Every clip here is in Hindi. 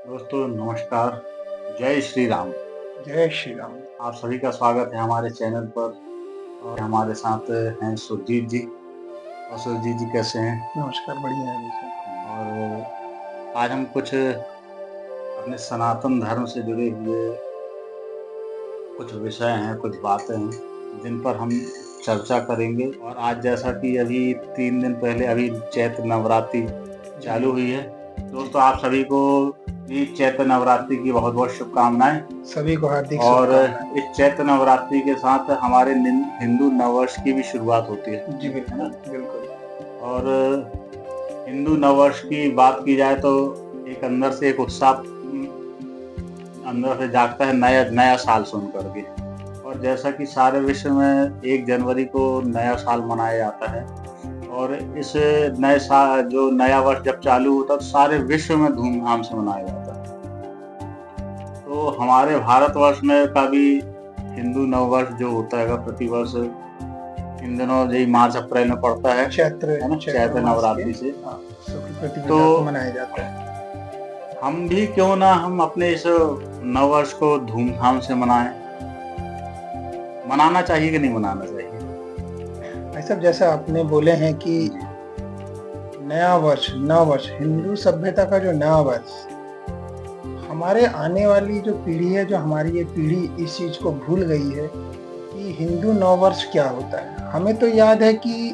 दोस्तों नमस्कार। जय श्री राम। जय श्री राम। आप सभी का स्वागत है हमारे चैनल पर। और हमारे साथ हैं सुरजीत जी। और सुरजीत जी कैसे हैं? नमस्कार, बढ़िया है सर। और आज हम कुछ अपने सनातन धर्म से जुड़े हुए कुछ विषय हैं, कुछ बातें हैं जिन पर हम चर्चा करेंगे। और आज जैसा कि अभी 3 दिन पहले अभी चैत्र नवरात्रि चालू हुई है। दोस्तों आप सभी को भी चैत्र नवरात्रि की बहुत बहुत शुभकामनाएं। सभी को हार्दिक और शुभकामनाएं। इस चैत्र नवरात्रि के साथ हमारे हिंदू नववर्ष की भी शुरुआत होती है। जी है ना? बिल्कुल। और हिंदू नववर्ष की बात की जाए तो एक अंदर से एक उत्साह अंदर से जागता है नया नया साल सुन करके। और जैसा कि सारे विश्व में 1 जनवरी को नया साल मनाया जाता है। और इस नए साल जो नया वर्ष जब चालू होता है तो सारे विश्व में धूमधाम से मनाया जाता है। तो हमारे भारतवर्ष में का भी हिंदू नववर्ष जो होता है प्रतिवर्ष इन दिनों यही मार्च अप्रैल में पड़ता है। चैत्र नवरात्रि से तो मनाया जाता है। हम भी क्यों ना हम अपने इस नववर्ष को धूमधाम से मनाएं। मनाना चाहिए कि नहीं मनाना चाहिए? भाई साहब, जैसा आपने बोले हैं कि नया वर्ष नववर्ष हिंदू सभ्यता का जो नया वर्ष, हमारे आने वाली जो पीढ़ी है, जो हमारी ये पीढ़ी इस चीज को भूल गई है कि हिंदू नववर्ष क्या होता है। हमें तो याद है कि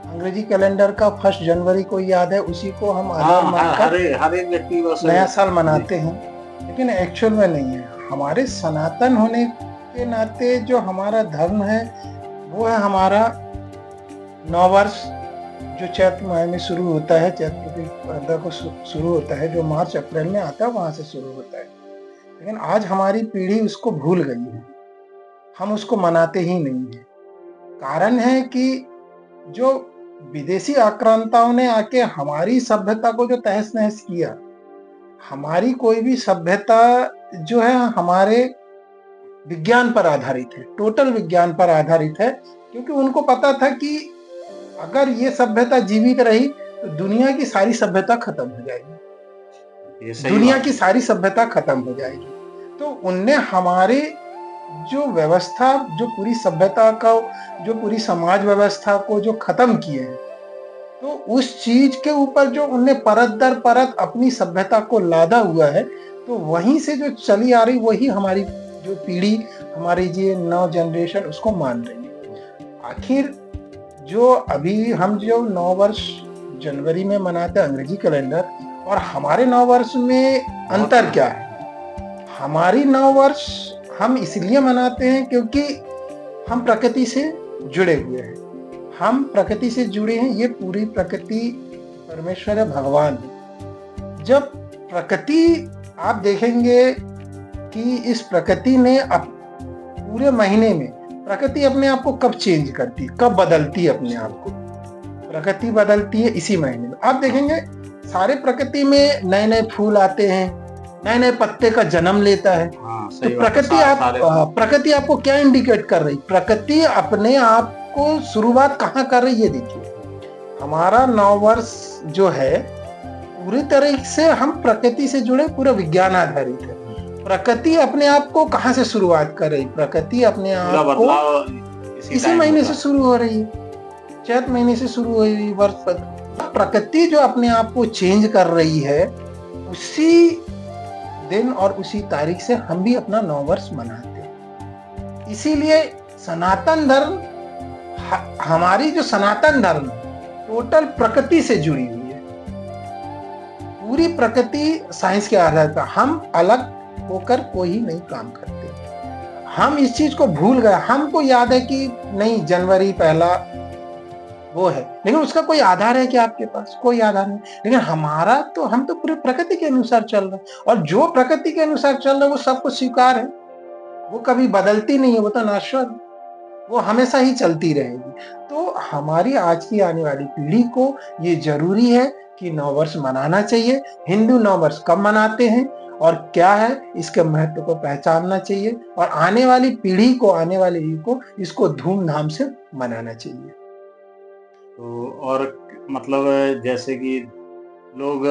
अंग्रेजी कैलेंडर का 1 जनवरी को याद है, उसी को हम हर एक व्यक्ति नया साल मनाते हैं, लेकिन एक्चुअल में नहीं है। हमारे सनातन होने के नाते जो हमारा धर्म है वो है हमारा नववर्ष, जो चैत्र माह में शुरू होता है, चैत्र के 15 को शुरू होता है, जो मार्च अप्रैल में आता है वहां से शुरू होता है। लेकिन आज हमारी पीढ़ी उसको भूल गई है, हम उसको मनाते ही नहीं है। कारण है कि जो विदेशी आक्रांताओं ने आके हमारी सभ्यता को जो तहस नहस किया, हमारी कोई भी सभ्यता जो है हमारे विज्ञान पर आधारित है, टोटल विज्ञान पर आधारित है। क्योंकि उनको पता था कि अगर ये सभ्यता जीवित रही तो दुनिया की सारी सभ्यता खत्म हो जाएगी, दुनिया की सारी सभ्यता खत्म हो जाएगी। तो उनने हमारे जो व्यवस्था, जो पूरी सभ्यता का, जो पूरी समाज व्यवस्था को जो खत्म किए हैं, तो उस चीज के ऊपर जो उनने परत दर परत अपनी सभ्यता को लादा हुआ है, तो वहीं से जो चली आ रही वही हमारी जो पीढ़ी, हमारी ये नव जनरेशन उसको मान रही है। आखिर जो अभी हम जो नववर्ष जनवरी में मनाते हैं अंग्रेजी कैलेंडर, और हमारे नववर्ष में अंतर क्या है? हमारी नववर्ष हम इसलिए मनाते हैं क्योंकि हम प्रकृति से जुड़े हुए हैं, हम प्रकृति से जुड़े हैं। ये पूरी प्रकृति परमेश्वर है, भगवान है। जब प्रकृति, आप देखेंगे कि इस प्रकृति ने पूरे महीने में प्रकृति अपने आप को कब चेंज करती है, कब बदलती है अपने आप को? प्रकृति बदलती है इसी महीने में। आप देखेंगे सारे प्रकृति में नए नए फूल आते हैं, नए नए पत्ते का जन्म लेता है। तो प्रकृति आपको क्या इंडिकेट कर रही? प्रकृति अपने आप को शुरुआत कहाँ कर रही है? देखिए, हमारा नववर्ष जो है पूरी तरह से हम प्रकृति से जुड़े, पूरा विज्ञान आधारित है। प्रकृति अपने आप को कहाँ से शुरुआत कर रही? प्रकृति अपने आप को इसी महीने से शुरू हो रही है, चैत्र महीने से शुरू हो रही वर्ष। प्रकृति जो अपने आप को चेंज कर रही है, उसी दिन और उसी तारीख से हम भी अपना नववर्ष मनाते हैं। इसीलिए सनातन धर्म, हमारी जो सनातन धर्म टोटल प्रकृति से जुड़ी हुई है, पूरी प्रकृति साइंस के आधार पर। हम अलग होकर कोई नहीं काम करते, हम इस चीज को भूल गए। हमको याद है कि नहीं, जनवरी पहला वो है, लेकिन उसका कोई आधार है कि आपके पास? कोई आधार नहीं। लेकिन हमारा तो, हम तो पूरे प्रकृति के अनुसार चल रहे हैं, और जो प्रकृति के अनुसार चल रहा है वो सबको स्वीकार है, वो कभी बदलती नहीं है, वो तो नश्वर, वो हमेशा ही चलती रहेगी। तो हमारी आज की आने वाली पीढ़ी को ये जरूरी है कि नववर्ष मनाना चाहिए। हिंदू नववर्ष कब मनाते हैं और क्या है, इसके महत्व को पहचानना चाहिए, और आने वाली पीढ़ी को, आने वाली युग को इसको धूमधाम से मनाना चाहिए। तो और मतलब जैसे कि लोग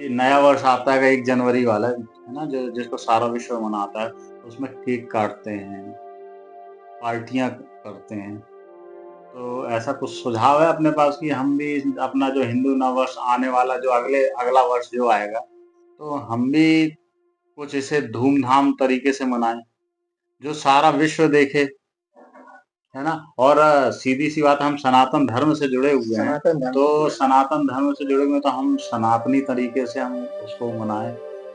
ये नया वर्ष आता है 1 जनवरी वाला, है ना, जो जिसको सारा विश्व मनाता है, उसमें केक काटते हैं, पार्टियां करते हैं। तो ऐसा कुछ सुझाव है अपने पास कि हम भी अपना जो हिंदू नव वर्ष आने वाला, जो अगला वर्ष जो आएगा, तो हम भी कुछ इसे धूमधाम तरीके से मनाएं, जो सारा विश्व देखे, है ना। और सीधी सी बात, हम सनातन धर्म से जुड़े हुए हैं, तो सनातन धर्म से जुड़े हुए तो हम सनातनी तरीके से हम उसको मनाएं,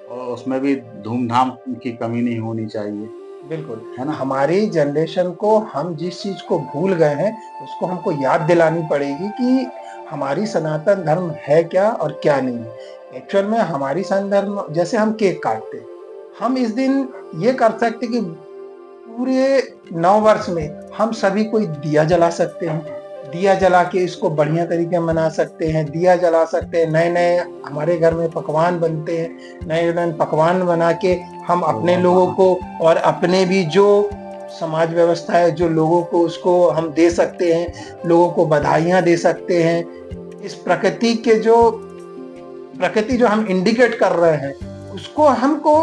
और उसमें भी धूमधाम की कमी नहीं होनी चाहिए। बिल्कुल, है ना। हमारी जनरेशन को हम जिस चीज को भूल गए हैं उसको हमको याद दिलानी पड़ेगी कि हमारी सनातन धर्म है क्या और क्या नहीं है। एक्चुअल में हमारी सनातन धर्म, जैसे हम केक काटते, हम इस दिन ये कर सकते कि पूरे नव वर्ष में हम सभी कोई दिया जला सकते हैं, दिया जला के इसको बढ़िया तरीके मना सकते हैं, दिया जला सकते हैं, नए नए हमारे घर में पकवान बनते हैं, नए नए पकवान बना के हम अपने लोगों को और अपने भी जो समाज व्यवस्था है, जो लोगों को, उसको हम दे सकते हैं, लोगों को बधाइयाँ दे सकते हैं। इस प्रकृति जो हम इंडिकेट कर रहे हैं उसको हमको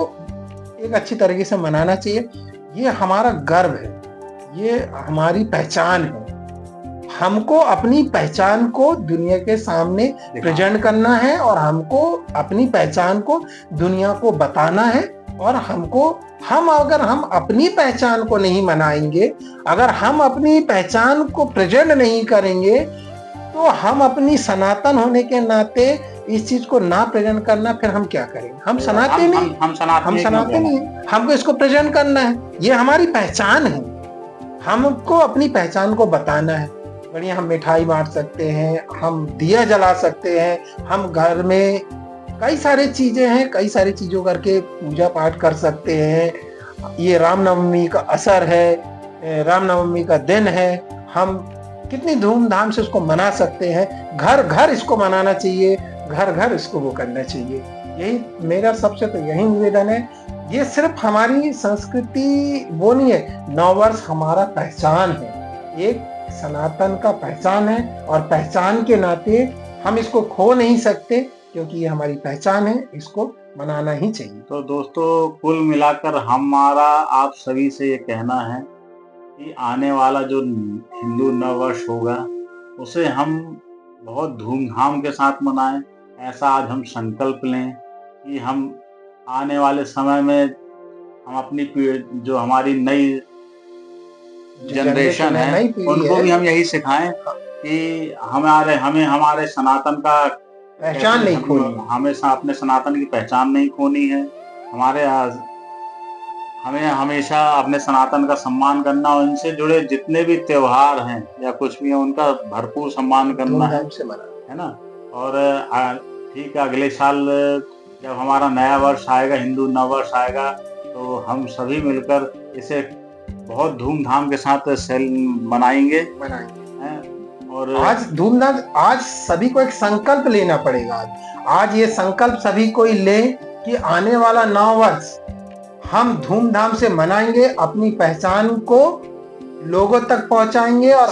एक अच्छी तरीके से मनाना चाहिए। ये हमारा गर्व है, ये हमारी पहचान है। हमको अपनी पहचान को दुनिया के सामने प्रेजेंट करना है और हमको अपनी पहचान को दुनिया को बताना है। और अगर हम अपनी पहचान को नहीं मनाएंगे, अगर हम अपनी पहचान को प्रेजेंट नहीं करेंगे, तो हम अपनी सनातन होने के नाते इस चीज को ना प्रेजेंट करना, फिर हम क्या करेंगे? हम सनातनी हैं, हमको इसको प्रेजेंट करना है, ये हमारी पहचान है, हमको अपनी पहचान को बताना है। बढ़िया, हम मिठाई बांट सकते हैं, हम दिया जला सकते हैं, हम घर में कई सारी चीजें हैं, कई सारी चीजों करके पूजा पाठ कर सकते हैं। ये रामनवमी का असर है, रामनवमी का दिन है, हम कितनी धूमधाम से उसको मना सकते हैं। घर घर इसको मनाना चाहिए, घर घर इसको वो करना चाहिए। यही मेरा सबसे तो यही निवेदन है। ये सिर्फ हमारी संस्कृति वो नहीं है, नववर्ष हमारा पहचान है, एक सनातन का पहचान है, और पहचान के नाते हम इसको खो नहीं सकते, क्योंकि ये हमारी पहचान है, इसको मनाना ही चाहिए। तो दोस्तों, कुल मिलाकर हमारा आप सभी से ये कहना है कि आने वाला जो हिंदू नव वर्ष होगा उसे हम बहुत धूमधाम के साथ मनाएं। ऐसा आज हम संकल्प लें कि हम आने वाले समय में हम अपनी जो हमारी नई जनरेशन है उनको भी हम यही सिखाएं कि हमें हमारे सनातन का पहचान नहीं खोनी, हमें अपने सनातन की पहचान नहीं खोनी है। हमें हमेशा अपने सनातन का सम्मान करना, और इनसे जुड़े जितने भी त्योहार हैं या कुछ भी है उनका भरपूर सम्मान करना है ना। और ठीक है, अगले साल जब हमारा नया वर्ष आएगा, हिंदू नव वर्ष आएगा, तो हम सभी मिलकर इसे बहुत धूमधाम के साथ मनाएंगे। और आज सभी को एक संकल्प लेना पड़ेगा। आज ये संकल्प सभी को ले कि आने वाला नव वर्ष हम धूमधाम से मनाएंगे, अपनी पहचान को लोगों तक पहुंचाएंगे, और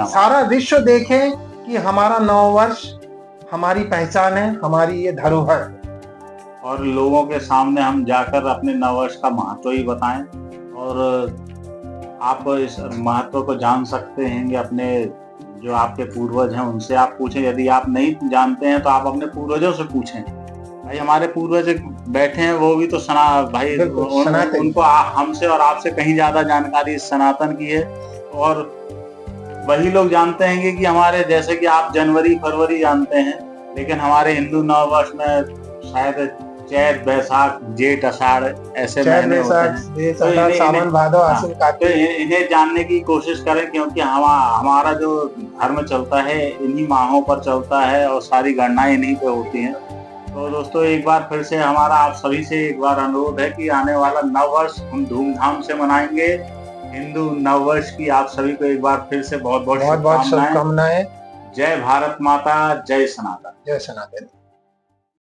सारा विश्व देखे कि हमारा नव वर्ष हमारी पहचान है, हमारी ये धरोहर। और लोगों के सामने हम जाकर अपने नव वर्ष का महत्व ही बताएं, और आप इस महत्व को जान सकते हैं कि अपने जो आपके पूर्वज हैं उनसे आप पूछें। यदि आप नहीं जानते हैं तो आप अपने पूर्वजों से पूछें। भाई, हमारे पूर्वज बैठे हैं, वो भी तो उनको हमसे और आपसे कहीं ज्यादा जानकारी सनातन की है। और वही लोग जानते हैं कि हमारे, जैसे कि आप जनवरी फरवरी जानते हैं, लेकिन हमारे हिंदू नव वर्ष में शायद चैत बैसाख जेठ अषाढ़ ऐसे महीने होते हैं। तो इन्हें जानने की कोशिश करें, क्योंकि हमारा जो धर्म चलता है इन्हीं माहों पर चलता है और सारी गणनाएं इन्हीं पे होती हैं। तो दोस्तों, एक बार फिर से हमारा आप सभी से एक बार अनुरोध है कि आने वाला नव वर्ष हम धूमधाम से मनाएंगे। हिंदू नव वर्ष की आप सभी को एक बार फिर से बहुत बहुत शुभकामनाएं। जय भारत माता, जय सनातन। जय सनातन।